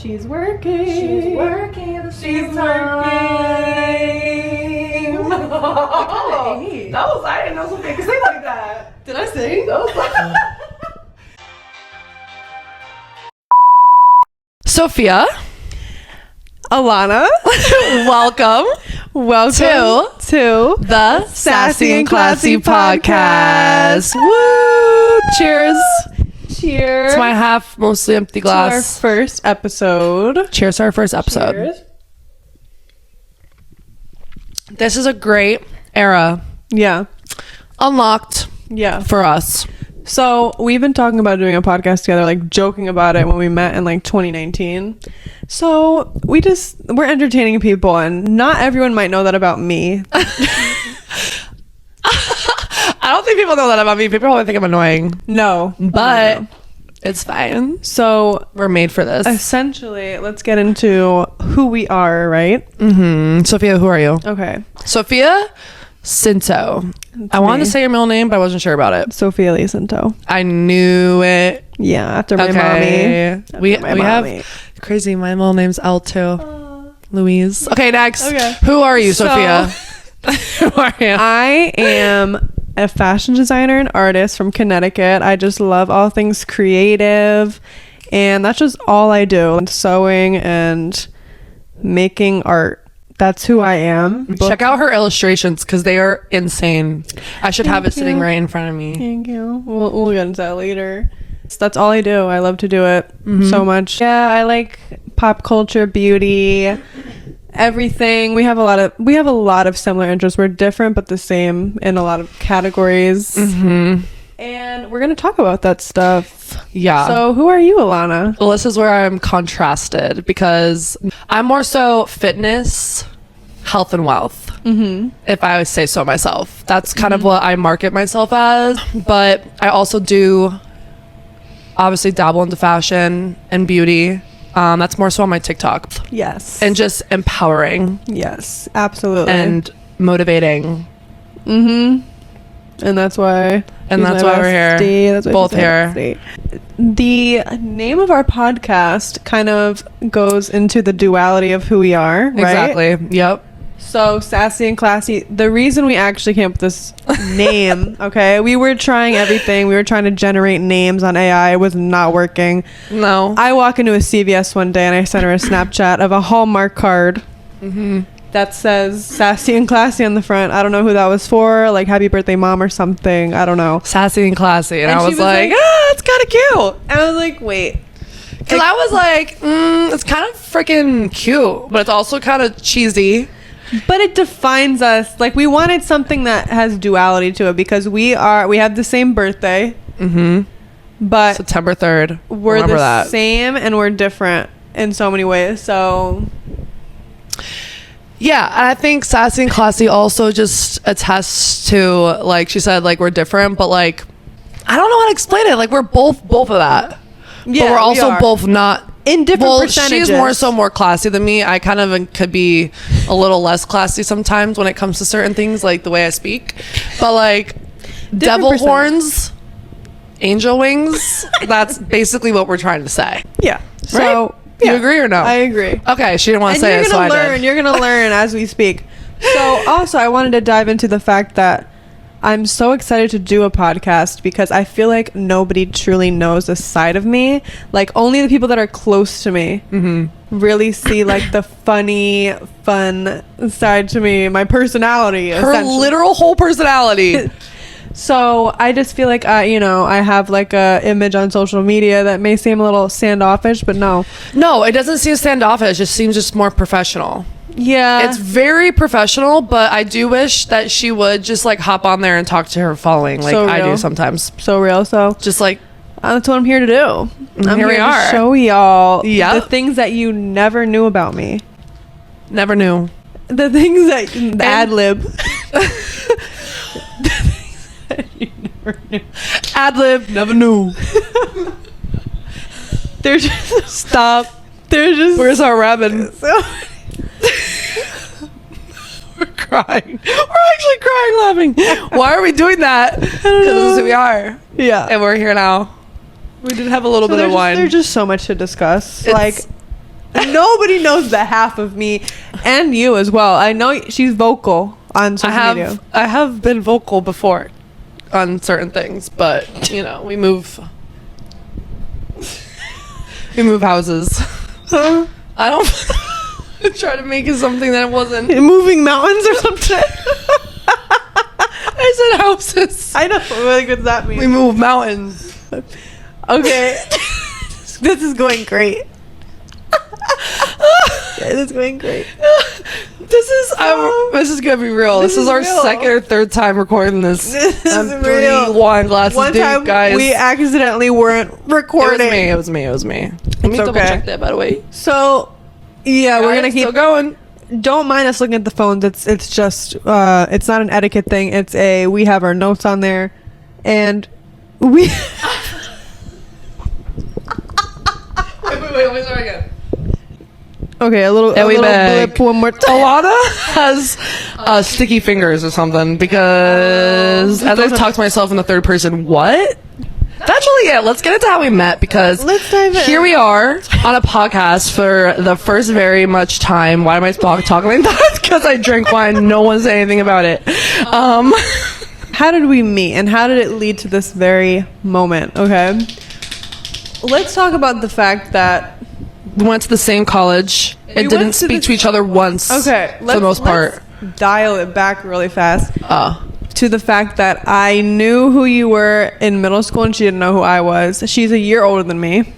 She's working. She's working. She's working. Oh, that was, I didn't know Sophia could sing like that. Did I sing? That was Sophia. Alanna. Welcome to the Sassy and Classy Podcast. Woo! Cheers. Cheers. It's my half mostly empty to our glass. first episode. Cheers to our first episode. Cheers. This is a great era. Yeah. Unlocked Yeah. for us. So we've been talking about doing a podcast together, like joking about it when we met in like 2019. So we're entertaining people, and not everyone might know that about me. I don't think people know that about me. People probably think I'm annoying. No. But No. it's fine. So We're made for this. essentially, let's get into who we are, right? Sophia, who are you? Okay. Sophia Scinto. I wanted to say your middle name, but I wasn't sure about it. Sophia Lee Scinto. I knew it. Yeah, after my mommy. After We my mommy. have crazy. My middle name's L too. Louise. Okay, next. Okay. Who are you, So- Sophia? Who are you? I am a fashion designer and artist from Connecticut. I just love all things creative, and that's just all I do. And sewing and making art. That's who I am. Check out her illustrations because they are insane. I should have it sitting right in front of me. Thank you. We'll get into that later. So that's all I do. I love to do it so much. Yeah, I like pop culture, beauty, everything. We have a lot of similar interests. We're different but the same in a lot of categories. And we're gonna talk about that stuff. Yeah. So who are you, Alanna? Well, this is where I'm contrasted because I'm more so fitness, health, and wealth. If I would say so myself. That's kind of what I market myself as. But I also do obviously dabble into fashion and beauty. That's more so on my TikTok. Yes. And just empowering yes, absolutely. and motivating. And that's why. And she's that's my why we're here. bestie. That's why Both she's my here. bestie. The name of our podcast kind of goes into the duality of who we are, right? Exactly. Yep. So Sassy and Classy. The reason we actually came up with this name, okay, we were trying everything. We were trying to generate names on AI. It was not working. No. I walk into a CVS one day and I sent her a Snapchat of a Hallmark card that says Sassy and Classy on the front. I don't know who that was for, like happy birthday mom or something. I don't know. Sassy and classy. And And I she was was like, like- it's kind of cute. And I was like, wait. Because I was like, it's kind of freaking cute, but it's also kind of cheesy. But it defines us. Like, we wanted something that has duality to it because we have the same birthday. But September 3rd. we're Remember the that. same and we're different in so many ways. So Yeah, and I think Sassy and Classy also just attests to, like she said, like we're different, but like I don't know how to explain it. Like we're both of that. yeah, but we're also are. both not in different percentages. She's more classy than me. I kind of could be a little less classy sometimes when it comes to certain things, like the way I speak. But like devil percentage. horns, angel wings, that's basically what we're trying to say. Yeah. So You agree or no? I agree. Okay, she didn't want to say it, so I did. You're gonna learn as we speak. So also I wanted to dive into the fact that I'm so excited to do a podcast because I feel like nobody truly knows a side of me. Like only the people that are close to me really see like the funny, fun side to me, my personality. Her essentially. literal whole personality. So I just feel like I have like a image on social media that may seem a little standoffish, but no. No, it doesn't seem standoffish. It just seems just more professional. Yeah. It's very professional, but I do wish that she would just like hop on there and talk to her following like So I do real. sometimes. so real. So Just like that's what I'm here to do. I'm here we to are. show y'all Yep. the things that you never knew about me. never knew. The things that the ad lib. The things that you never knew. Ad lib, never knew. They're just stop. They're just Where's our rabbit? so We're crying. We're actually crying laughing. Why are we doing that? Because this is who we are. yeah. And we're here now. We did have a little bit of wine. There's just so much to discuss. It's- Like Nobody knows the half of me, and you as well. I know she's vocal on social media. I have been vocal before on certain things, but you know, we move houses. I don't try to make it something that it wasn't. Moving mountains or something. I said houses. I know. What does that mean? We move mountains. Okay. This is going great. Yeah, this is going great. This is gonna be real. This is our real. second or third time recording this. This is I'm real. 3 wine glasses One deep, time guys. we accidentally weren't recording. It was me. Let me double check that, by the way. So, yeah, we're gonna keep still going. Don't mind us looking at the phones. It's just it's not an etiquette thing. It's we have our notes on there, and we. Wait, start again. Okay, a little blip one more time. Alanna has sticky fingers or something because as I've talked to myself in the third person, what? That's really it. Let's get into how we met because Let's dive in. Here we are on a podcast for the first very much time. Why am I talking like that? Because I drink wine. No one said anything about it. How did we meet and how did it lead to this very moment? Okay. Let's talk about the fact that we went to the same college and didn't speak to each other once. Okay, for the most part. Let's dial it back really fast. To the fact that I knew who you were in middle school and she didn't know who I was. She's a year older than me.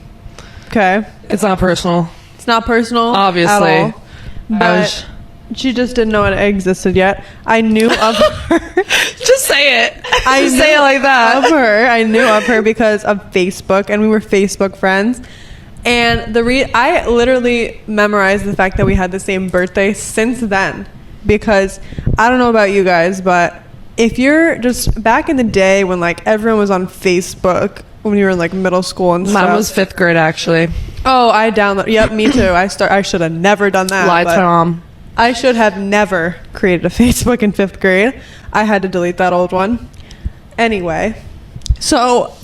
Okay. It's not personal. It's not personal. Obviously. At all. But she just didn't know it existed yet. I knew of her. Just say it. I say it like that. I knew of her because of Facebook, and we were Facebook friends. And I literally memorized the fact that we had the same birthday since then, because I don't know about you guys, but if you're just back in the day when like everyone was on Facebook when you were in like middle school and stuff. Mine was 5th grade actually. Oh, I downloaded. Yep, me too. I should have never done that. Lied to my mom. I should have never created a Facebook in 5th grade. I had to delete that old one. Anyway, so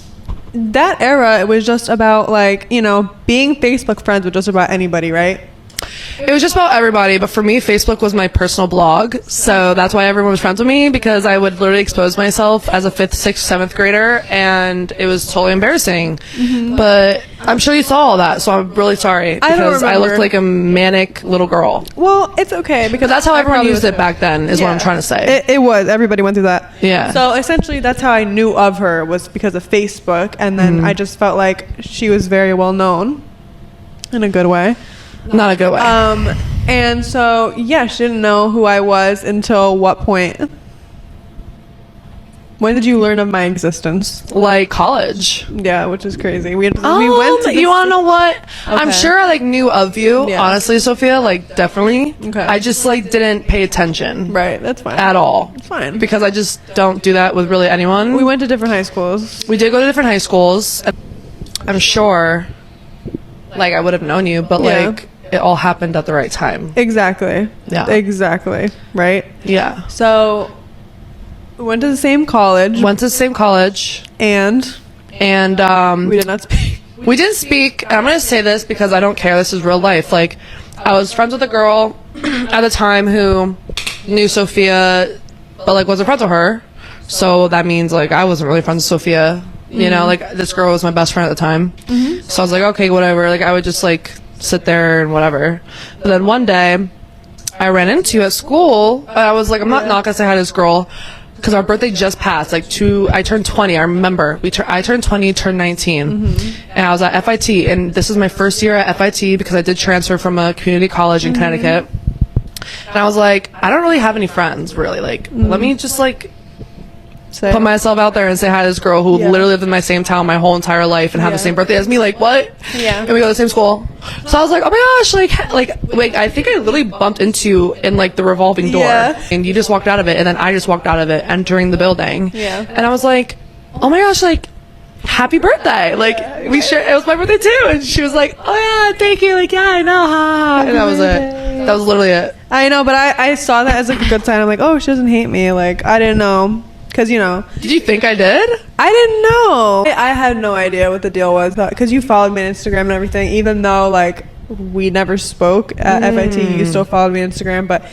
that era, it was just about like, you know, being Facebook friends with just about anybody, right? It was just about everybody, but for me, Facebook was my personal blog, so that's why everyone was friends with me, because I would literally expose myself as a 5th, 6th, 7th grader, and it was totally embarrassing. Mm-hmm. But I'm sure you saw all that, so I'm really sorry, because I looked like a manic little girl. Well, it's okay, because that's how everyone used it back then, is what I'm trying to say. It was. Everybody went through that. Yeah. So essentially, that's how I knew of her, was because of Facebook, and then I just felt like she was very well known in a good way. Not a good way. And so, yeah, she didn't know who I was until what point? When did you learn of my existence? Like college. Yeah, which is crazy. We went to you want to know what? Okay. I'm sure I like knew of you, honestly, Sophia, like definitely. Okay. I just like didn't pay attention. Right, that's fine. At all. It's fine. Because I just don't do that with really anyone. We went to different high schools. We did go to different high schools. I'm sure like I would have known you, but like it all happened at the right time. Exactly. Yeah. Exactly. Right? Yeah. So we went to the same college. And we did not speak. We didn't speak. And I'm going to say this because I don't care. This is real life. Like, I was friends with a girl at the time who knew Sophia, but like wasn't friends with her. So that means like I wasn't really friends with Sophia. You know, like this girl was my best friend at the time. So I was like, okay, whatever. Like I would just like sit there and whatever. But then one day I ran into you at school. I was like, I'm not gonna say hi to this girl because our birthday just passed. Like I turned 20. I remember I turned 20, turned 19, and I was at FIT. And this is my first year at FIT because I did transfer from a community college in Connecticut. And I was like, I don't really have any friends, really. Like, let me just like put myself out there and say hi to this girl who literally lived in my same town my whole entire life and had the same birthday as me. Like, what? Yeah. And we go to the same school. So I was like, oh my gosh, like I think I literally bumped into you in like the revolving door. Yeah. And you just walked out of it, and then I just walked out of it, entering the building. Yeah. And I was like, oh my gosh, like, happy birthday. Like, it was my birthday too. And she was like, oh yeah, thank you. Like, yeah, I know. And that was it. That was literally it. I know, but I saw that as like a good sign. I'm like, oh, she doesn't hate me. Like, I didn't know. Because, you know. Did you think I did? I didn't know. I had no idea what the deal was. Because you followed me on Instagram and everything. Even though, like, we never spoke at FIT. You still followed me on Instagram, but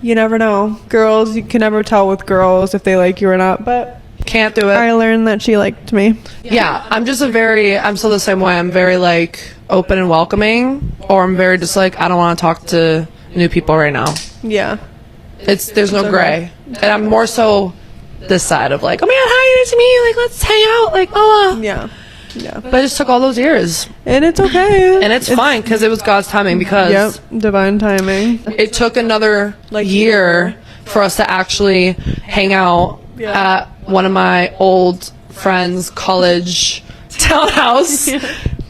you never know. Girls, you can never tell with girls if they like you or not, but Can't do it. I learned that she liked me. Yeah, I'm still the same way. I'm very like open and welcoming, or I'm very just like, I don't want to talk to new people right now. Yeah. There's no okay. gray. And I'm more so this side of like, oh man, hi, nice to meet you. Like, let's hang out. Like, Yeah. Yeah. But it just took all those years. And it's okay. And it's fine because it was God's timing, because Yep. Divine timing. it took another year for us to actually hang out at one of my old friends' college townhouse.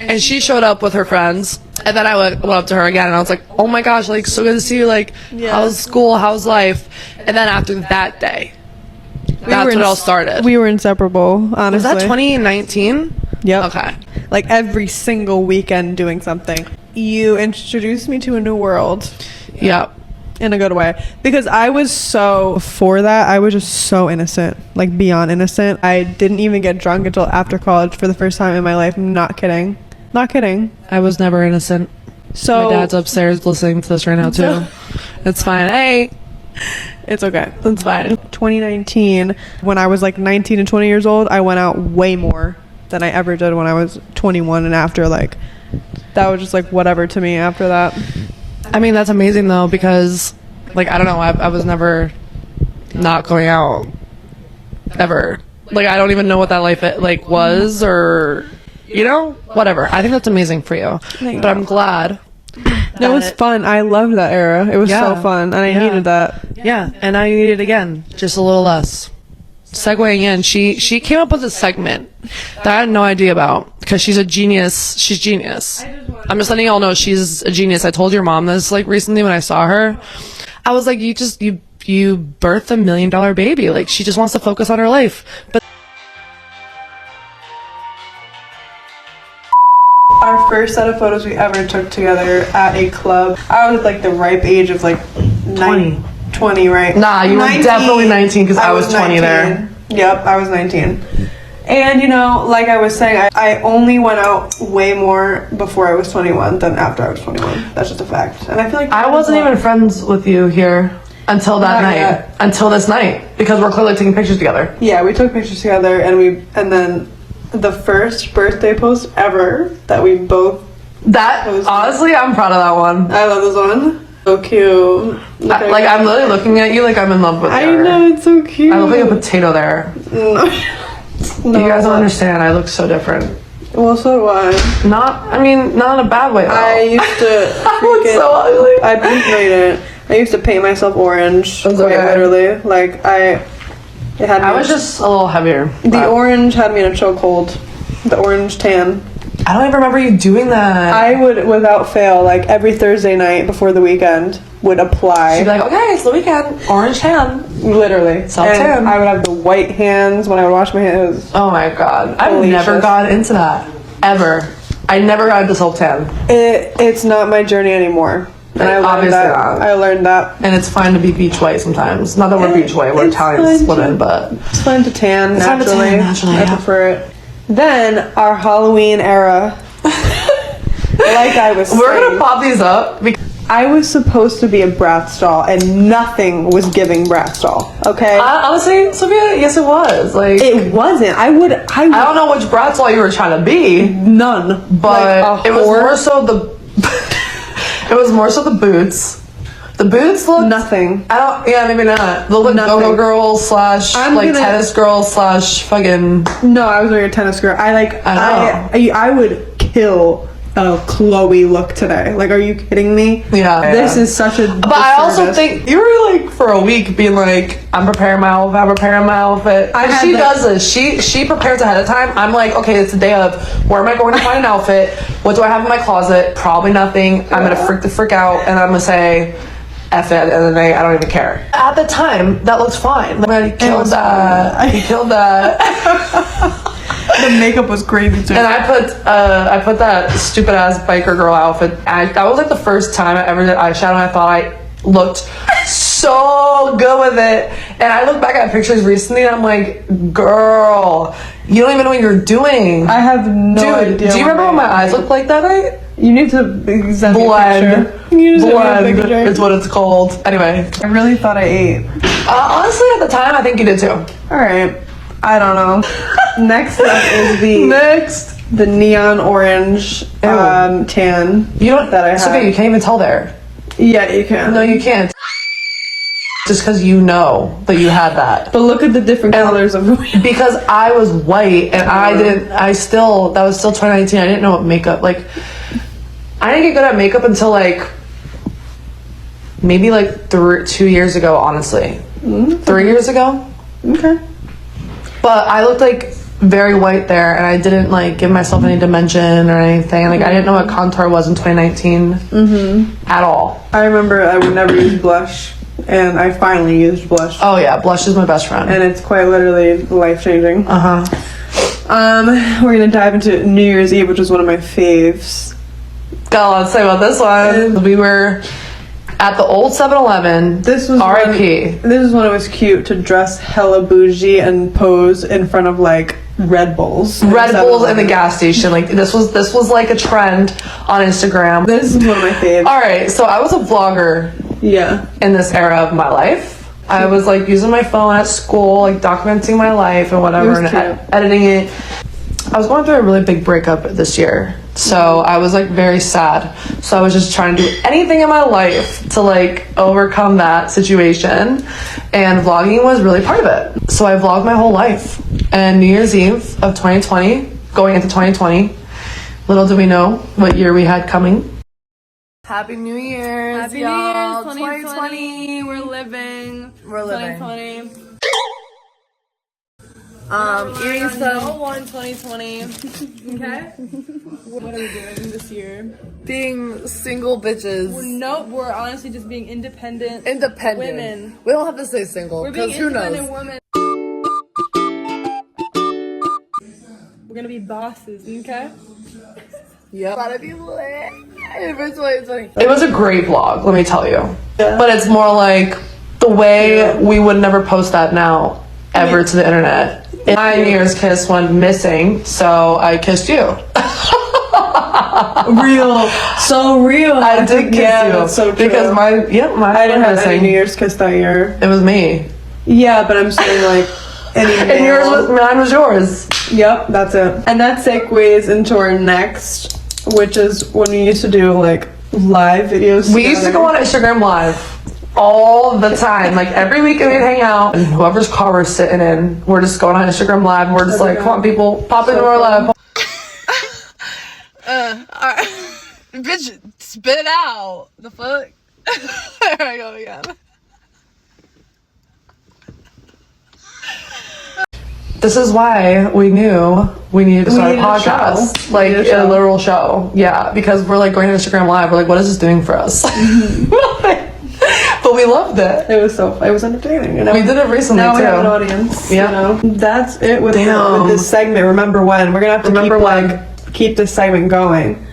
And she showed up with her friends. And then I went up to her again and I was like, oh my gosh, like, so good to see you. Like, how's school? How's life? And then after that day, that's when it all started. We were inseparable, honestly. Was that 2019? Yep. Okay. Like every single weekend doing something. You introduced me to a new world. Yep. In a good way. Because I was before that, I was just so innocent. Like beyond innocent. I didn't even get drunk until after college for the first time in my life. I'm not kidding. Not kidding. I was never innocent. So my dad's upstairs listening to this right now too. It's fine. Hey. It's okay. It's fine. 2019, when I was like 19 and 20 years old, I went out way more than I ever did when I was 21 and after. Like, that was just like whatever to me after that. I mean, that's amazing though, because like, I don't know, I was never not going out ever. Like, I don't even know what that life was, or whatever. I think that's amazing for you. But I'm glad. It was fun. I loved that era. It was so fun, and I needed that. Yeah, and now you need it again, just a little less. Segueing in, she came up with a segment that I had no idea about, because she's a genius. She's genius. I'm just letting y'all know she's a genius. I told your mom this like recently when I saw her. I was like, you birthed $1 million baby. Like, she just wants to focus on her life. But our first set of photos we ever took together at a club, I was like the ripe age of like 20, right? Nah, you 19, were definitely 19, because I was 20 there. Yep, I was 19. And like I was saying, I only went out way more before I was 21 than after I was 21. That's just a fact. And I feel like I wasn't even friends with you here until that night. Until this night, because we're clearly taking pictures together. Yeah, we took pictures together, and then the first birthday post ever that we both posted. Honestly, I'm proud of that one. I love this one. So cute. Like, I'm literally looking at you like I'm in love with you. I know, it's so cute. I look like a potato there. No. You guys don't understand. I look so different. Well, so do I. Not in a bad way though. I used to I look so ugly. I used to paint myself orange. That's quite okay. literally. Like, I was just a little heavier. The orange had me in a chokehold. The orange tan. I don't even remember you doing that. I would, without fail, like every Thursday night before the weekend, would apply. She'd be like, okay, it's the weekend. Orange tan. Literally. Self-tan. And I would have the white hands when I would wash my hands. Oh my god. I've never got into that. Ever. I never got into self-tan. It's not my journey anymore. And I learned that. I learned that. And it's fine to be beach white sometimes. Not that we're beach white, we're Italian women, but it's fun to tan naturally. I prefer it. Then our Halloween era. Like I was saying, we're gonna pop these up. I was supposed to be a Bratz doll, and nothing was giving Bratz doll. Okay. Honestly, Sophia, yes, it was. Like, it wasn't. I don't know which Bratz doll you were trying to be. None. But like it was more so the. It was more so the boots. The boots look nothing. Yeah, maybe not. They look go-go girl / tennis girl / fucking. No, I was wearing a tennis girl. I would kill a Chloe look today. Like, are you kidding me? Yeah. This is such a. But I also think you were like for a week being like, I'm preparing my outfit. She does this. She prepares ahead of time. I'm like, okay, it's the day of. Where am I going to find an outfit? What do I have in my closet? Probably nothing. I'm gonna freak out, and I'm gonna say, F it, at the end of the day, I don't even care. At the time, that looks fine. He killed that. He killed that. The makeup was crazy too. And I put that stupid ass biker girl outfit. That was like the first time I ever did eyeshadow, and I thought I looked so good with it. And I look back at pictures recently, and I'm like, girl, you don't even know what you're doing. I have no idea. Do you remember what my eyes looked like that night? You need to send me a Blend. picture. You need to send me a Blend picture. is what it's called. Anyway, I really thought I ate. honestly, at the time, I think you did too. All right. I don't know. Next up is the neon orange tan. You don't. That I have. Sophia, you can't even tell there. Yeah, you can. No, you can't. Just because you know that you had that. But look at the different colors of Because I was white and that was still 2019. I didn't know what makeup, like, I didn't get good at makeup until like maybe like 2 years ago, honestly. 3 years ago. Okay. But I looked like very white there and I didn't like give myself any dimension or anything. Like, I didn't know what contour was in 2019 at all. I remember I would never use blush, and I finally used blush. Oh yeah, blush is my best friend. And it's quite literally life-changing. We're gonna dive into New Year's Eve, which was one of my faves. Got a lot to say about this one. We were at the old 7-Eleven. This was R.I.P. This is when it was cute to dress hella bougie and pose in front of like Red Bulls. Red Bulls in the gas station. Like, this was like a trend on Instagram. This is one of my faves. All right, so I was a vlogger Yeah. in this era of my life. I was like using my phone at school, like documenting my life and whatever, and editing it. I was going through a really big breakup this year, so I was like very sad. So I was just trying to do anything in my life to like overcome that situation, and vlogging was really part of it. So I vlogged my whole life. And New Year's Eve of 2020, going into 2020, little did we know what year we had coming. Happy New Year's, Happy y'all. New Year's, 2020. We're living. We're living. 2020. Eating some 2020. Okay. What are we doing this year? being single bitches. Nope, we're honestly just being independent. Independent women. We don't have to say single, We're being because who independent knows? women. We're gonna be bosses, okay? Yep. Gotta be lit. It was a great vlog, let me tell you. Yeah. But it's more like the way we would never post that now ever to the internet. My New Year's kiss went missing, so I kissed you. Real, so real. I did kiss you. That's so true. Because my I didn't have any New Year's kiss that year. It was me. Yeah, but I'm saying like And mine was yours. Yep, that's it. And that segues into our next, which is when we used to do like live videos. We used to go on Instagram Live all the time. Like every weekend we'd hang out, and whoever's car we're sitting in, we're just going on Instagram Live. And we're just like, come on, people, pop into our live. Bitch, spit it out. The fuck? There I go again. This is why we knew we needed to start a podcast, like a literal show. Yeah, because we're like going to Instagram Live. We're like, what is this doing for us? Nothing. But we loved it. It was entertaining. You know? We did it recently now too. We have an audience. Yeah, you know? That's it with this segment. Remember when? We're gonna have to keep this segment going.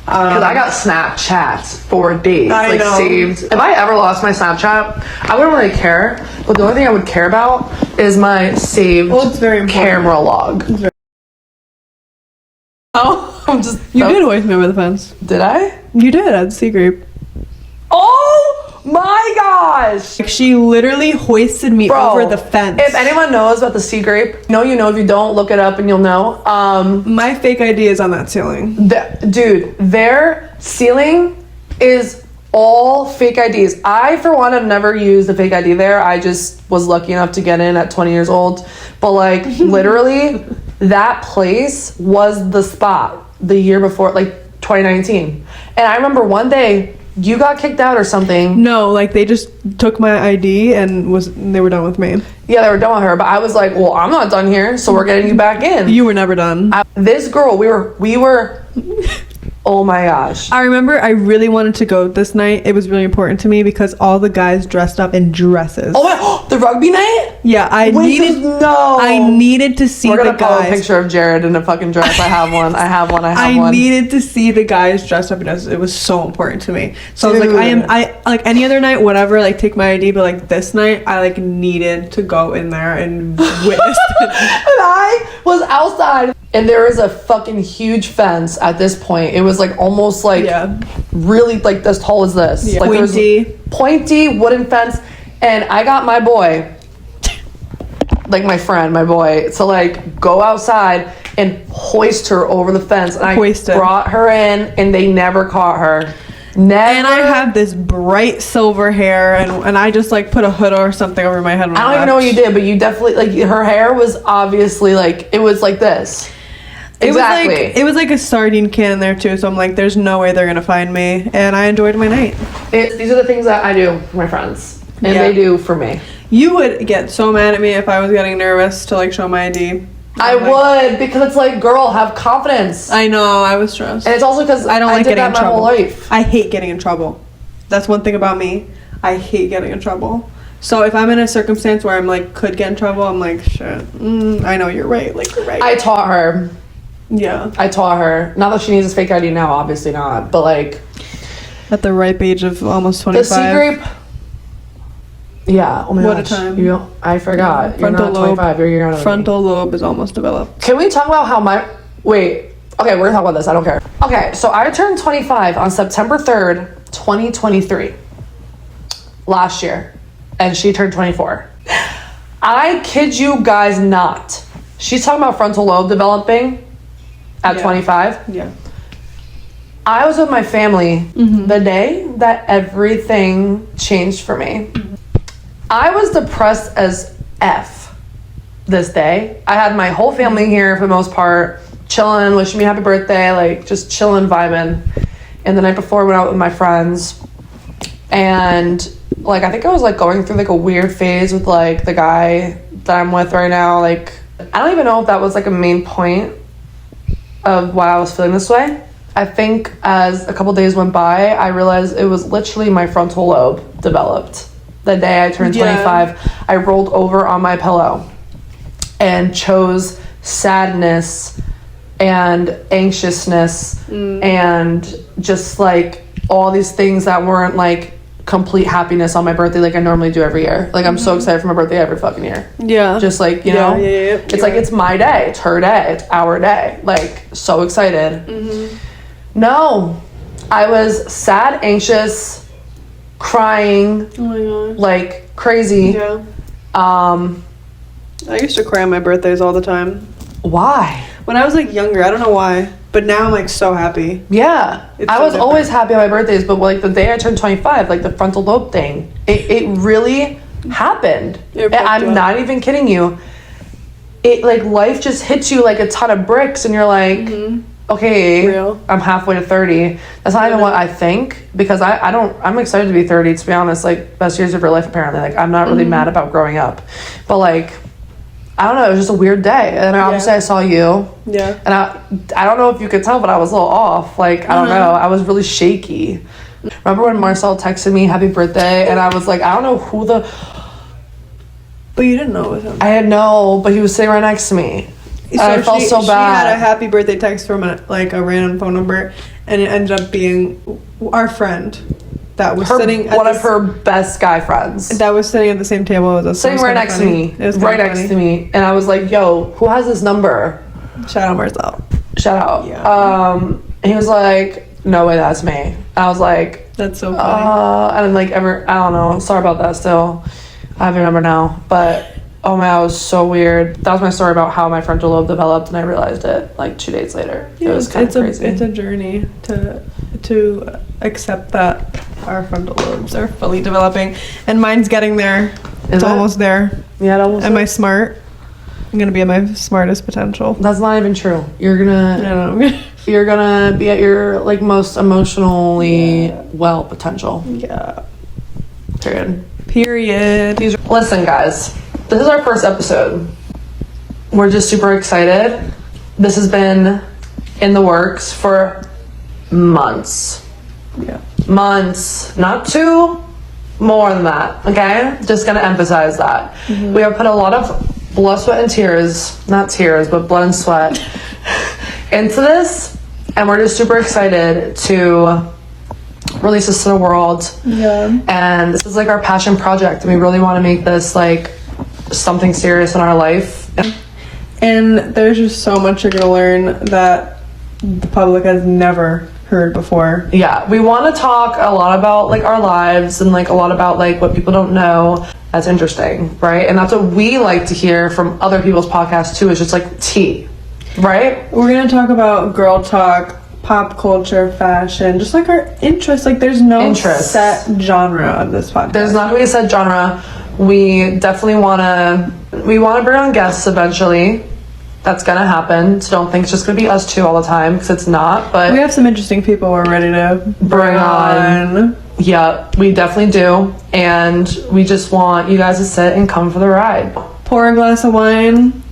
Because I got Snapchats for days, I know. saved. If I ever lost my Snapchat, I wouldn't really care. But the only thing I would care about is my saved it's very important. camera log. I'm just. You did hoist me over the fence. Did I? You did at the sea grape. Oh my gosh! Like, she literally hoisted me over the fence. If anyone knows about the sea grape, no, you know. If you don't, look it up and you'll know. My fake ID is on that ceiling. Dude, their ceiling is all fake IDs. I, for one, have never used a fake ID there. I just was lucky enough to get in at 20 years old. But like, literally, that place was the spot the year before, like 2019. And I remember one day, you got kicked out or something. No, like they just took my ID and they were done with me. Yeah, they were done with her, but I was like, well, I'm not done here, so we're getting you back in. You were never done. This girl, we were oh my gosh. I remember I really wanted to go this night. It was really important to me because all the guys dressed up in dresses. Oh my, the rugby night? Yeah, I needed to see We're the gonna pull a guys. picture of Jared in a fucking dress. I have one. I needed to see the guys dressed up in dresses. It was so important to me. So I was like, I like any other night, whatever, like take my ID, but like this night, I like needed to go in there and witness it. And I was outside, and there was a fucking huge fence at this point. It was like almost like really like as tall as this. Yeah. Like pointy wooden fence. And I got my boy, like my friend, my boy, to like go outside and hoist her over the fence. And I brought her in, and they never caught her. Never. And I have this bright silver hair, and I just like put a hood or something over my head. I don't even know what you did, but you definitely, like, her hair was obviously like, it was like this. Exactly. It was like a sardine can in there too, so I'm like, there's no way they're gonna find me. And I enjoyed my night. These are the things that I do for my friends. And they do for me. You would get so mad at me if I was getting nervous to like show my ID. I would, because it's like, girl, have confidence. I know, I was stressed. And it's also because I don't like getting in trouble. My whole life. I hate getting in trouble. That's one thing about me. I hate getting in trouble. So if I'm in a circumstance where I'm like, could get in trouble, I'm like, shit, I know you're right. Like, you're right. I taught her. Yeah. I taught her. Not that she needs a fake ID now, obviously not. But like, at the ripe age of almost 25. The C group. Yeah. Oh my what gosh. a time. I forgot. Yeah. Frontal you're not lobe. 25. You're not Frontal lobe is almost developed. Can we talk about how wait. Okay, we're gonna talk about this. I don't care. Okay, so I turned 25 on September 3rd, 2023. Last year. And she turned 24. I kid you guys not. She's talking about frontal lobe developing at 25. Yeah. I was with my family the day that everything changed for me. I was depressed as F this day. I had my whole family here for the most part, chilling, wishing me happy birthday, like just chilling, vibing. And the night before I went out with my friends. And like, I think I was like going through like a weird phase with like the guy that I'm with right now. Like, I don't even know if that was like a main point of why I was feeling this way. I think as a couple days went by, I realized it was literally my frontal lobe developed. The day I turned 25, I rolled over on my pillow and chose sadness and anxiousness and just like all these things that weren't like complete happiness on my birthday like I normally do every year. Like I'm so excited for my birthday every fucking year. Yeah. Just like, you know, it's like it's my day, it's her day, it's our day. Like so excited. No, I was sad, anxious, crying, oh my God, like crazy. Yeah. I used to cry on my birthdays all the time. Why? When I was like younger, I don't know why, but now I'm like so happy. Yeah, I was always happy on my birthdays, but like the day I turned 25, like the frontal lobe thing, it really happened. I'm not even kidding you. It like life just hits you like a ton of bricks, and you're like, okay, real. I'm halfway to 30. That's not even what I think, because I'm excited to be 30, to be honest. Like best years of your life apparently. Like I'm not really mad about growing up, but like I don't know, it was just a weird day. And obviously I saw you. Yeah. And I don't know if you could tell, but I was a little off. Like I don't know, I was really shaky. Remember when Marcel texted me happy birthday, and I was like, I don't know who the. But you didn't know it was him. I had no, but he was sitting right next to me. So I felt so bad. She had a happy birthday text from a random phone number, and it ended up being our friend that was sitting at one of her best guy friends that was sitting at the same table as us. Sitting right next to me. It was right next to me, and I was like, "Yo, who has this number?" Shout out Marcel. Shout out. Yeah. He was like, "No way, that's me." And I was like, "That's so funny." And like I don't know. Sorry about that. Still, I have your number now, but. Oh my God, it was so weird. That was my story about how my frontal lobe developed, and I realized it like 2 days later. Yeah, it was kind of crazy. It's a journey to accept that our frontal lobes are fully developing, and mine's getting there. It's almost there. Yeah, it almost. Am I smart? I'm gonna be at my smartest potential. That's not even true. You're gonna. You're gonna be at your like most emotionally well potential. Yeah. Period. Listen, guys. This is our first episode. We're just super excited. This has been in the works for months. Yeah. Months. Not 2, more than that, okay? Just gonna emphasize that. We have put a lot of blood, sweat, and tears, not tears, but blood and sweat into this, and we're just super excited to release this to the world. Yeah. And this is like our passion project, and we really want to make this like something serious in our life. And there's just so much you're gonna learn that the public has never heard before. Yeah, we want to talk a lot about like our lives and like a lot about like what people don't know. That's interesting, right? And that's what we like to hear from other people's podcasts too, is just like tea, right? We're gonna talk about girl talk, pop culture, fashion, just like our interests. Like there's no set genre of this podcast. There's not gonna be a set genre. We definitely wanna bring on guests eventually. That's gonna happen, so don't think it's just gonna be us two all the time, because it's not. But we have some interesting people we're ready to bring on. Yeah, we definitely do, and we just want you guys to sit and come for the ride. Pour a glass of wine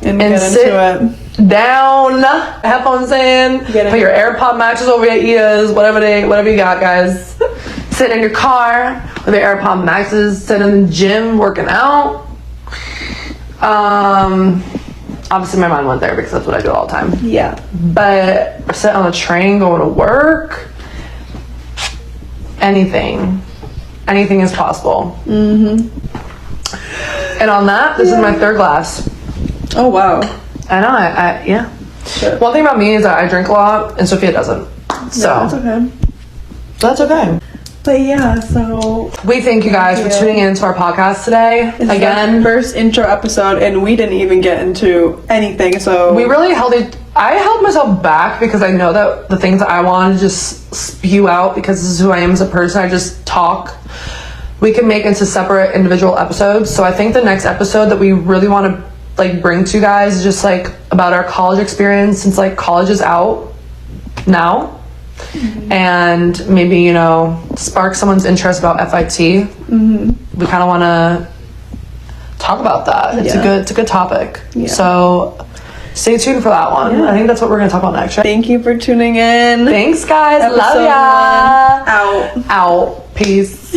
and get sit into it. Down, headphones in, put your AirPod matches over your ears, whatever you got, guys. Sit in your car with your AirPod Maxes, sit in the gym working out. Obviously my mind went there because that's what I do all the time. Yeah. But sit on a train going to work. Anything is possible. And on that, this is my third glass. Oh wow. I know, yeah. Shit. One thing about me is that I drink a lot and Sophia doesn't. So Yeah, that's okay. that's okay. But yeah, so We thank you guys for tuning in to our podcast today. it's Again, our first intro episode, and we didn't even get into anything. So we really I held myself back because I know that the things that I want to just spew out, because this is who I am as a person, I just talk. We can make into separate individual episodes. So I think the next episode that we really want to like bring to you guys is just like about our college experience, since like college is out now. And maybe, you know, spark someone's interest about FIT. We kind of want to talk about that. It's a good topic. So stay tuned for that one. I think that's what we're going to talk about next, right? thank you for tuning in. Thanks, guys. Love Episode ya. 1 out. Out. Peace.